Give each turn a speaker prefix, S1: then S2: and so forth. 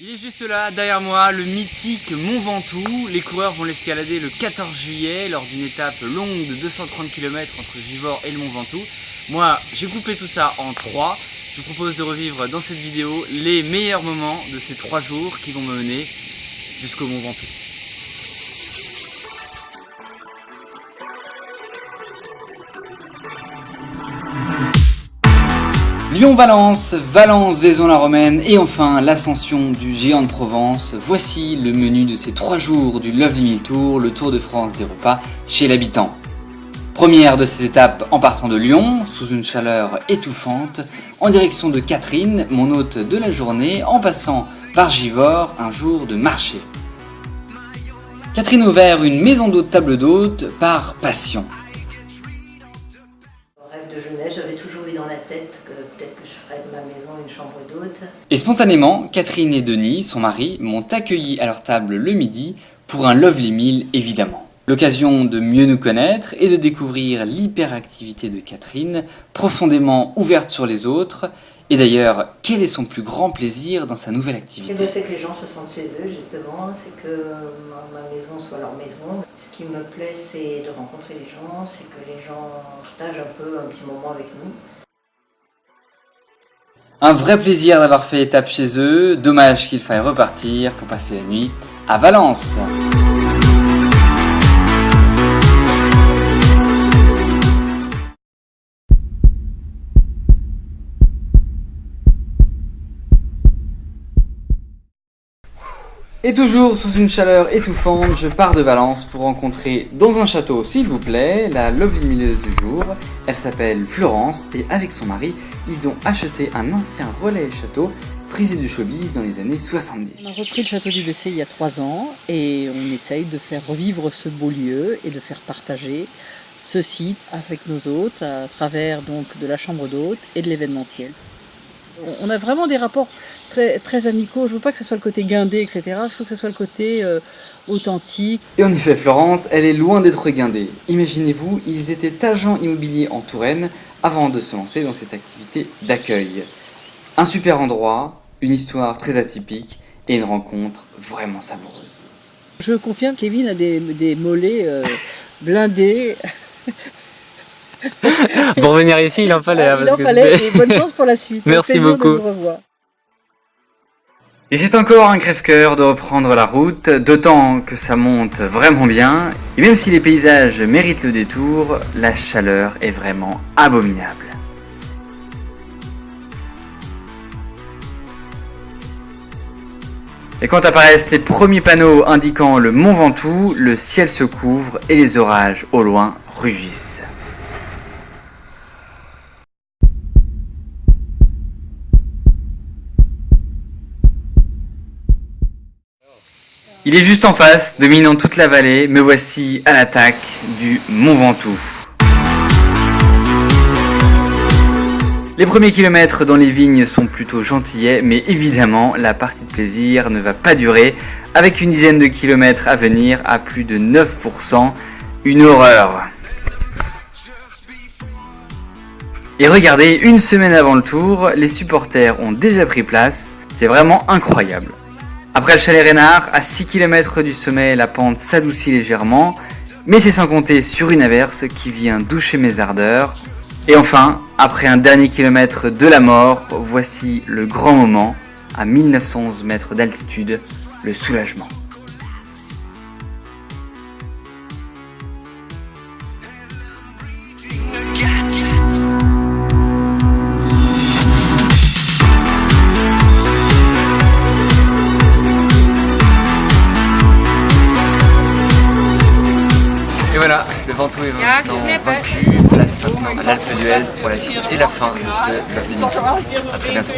S1: Il est juste là, derrière moi, le mythique Mont Ventoux. Les coureurs vont l'escalader le 14 juillet lors d'une étape longue de 230 km entre Givors et le Mont Ventoux. Moi, j'ai coupé tout ça en 3. Je vous propose de revivre dans cette vidéo les meilleurs moments de ces 3 jours qui vont me mener jusqu'au Mont Ventoux. Lyon-Valence, Valence-Vaison-la-Romaine et enfin l'ascension du géant de Provence. Voici le menu de ces 3 jours du Lovely Mille Tour, le Tour de France des repas chez l'habitant. Première de ces étapes en partant de Lyon, sous une chaleur étouffante, en direction de Catherine, mon hôte de la journée, en passant par Givors, un jour de marché. Catherine a ouvert une maison d'hôte table d'hôte par passion.
S2: Rêve de jeunesse, j'avais toujours eu dans la tête que peut-être que je ferais de ma maison une chambre d'hôte.
S1: Et spontanément, Catherine et Denis, son mari, m'ont accueilli à leur table le midi pour un Lovely Meal évidemment. L'occasion de mieux nous connaître et de découvrir l'hyperactivité de Catherine, profondément ouverte sur les autres. Et d'ailleurs, quel est son plus grand plaisir dans sa nouvelle activité ?
S2: C'est que les gens se sentent chez eux justement, c'est que ma maison soit leur maison. Ce qui me plaît, c'est de rencontrer les gens, c'est que les gens partagent un petit moment avec nous.
S1: Un vrai plaisir d'avoir fait étape chez eux, dommage qu'il faille repartir pour passer la nuit à Valence. Et toujours sous une chaleur étouffante, je pars de Valence pour rencontrer dans un château, s'il vous plaît, la Lovely Milleuse du jour. Elle s'appelle Florence et avec son mari, ils ont acheté un ancien relais château prisé du showbiz dans les années 70.
S3: On a repris le château du Bessay il y a 3 ans et on essaye de faire revivre ce beau lieu et de faire partager ce site avec nos hôtes à travers donc de la chambre d'hôtes et de l'événementiel. On a vraiment des rapports très, très amicaux. Je veux pas que ce soit le côté guindé, etc. Il faut que ce soit le côté authentique.
S1: Et en effet, Florence, elle est loin d'être guindée. Imaginez-vous, ils étaient agents immobiliers en Touraine avant de se lancer dans cette activité d'accueil. Un super endroit, une histoire très atypique et une rencontre vraiment savoureuse.
S3: Je confirme, Kevin a des mollets blindés.
S4: Pour venir ici, il en fallait.
S3: Il en fallait, et bonne chance pour la suite.
S4: Merci beaucoup.
S3: De vous revoir.
S1: Et c'est encore un crève-cœur de reprendre la route, d'autant que ça monte vraiment bien. Et même si les paysages méritent le détour, la chaleur est vraiment abominable. Et quand apparaissent les premiers panneaux indiquant le Mont Ventoux, le ciel se couvre et les orages au loin rugissent. Il est juste en face, dominant toute la vallée, me voici à l'attaque du Mont Ventoux. Les premiers kilomètres dans les vignes sont plutôt gentillets, mais évidemment, la partie de plaisir ne va pas durer, avec une dizaine de kilomètres à venir à plus de 9%, une horreur. Et regardez, une semaine avant le tour, les supporters ont déjà pris place, c'est vraiment incroyable. Après le chalet Reynard, à 6 km du sommet, la pente s'adoucit légèrement, mais c'est sans compter sur une averse qui vient doucher mes ardeurs. Et enfin, après un dernier kilomètre de la mort, voici le grand moment, à 1911 mètres d'altitude, le soulagement. Et voilà, le Ventoux est maintenant vaincu, place maintenant à l'Alpe d'Huez pour la suite et la fin de ce Lovely Mille Tour. A très bientôt.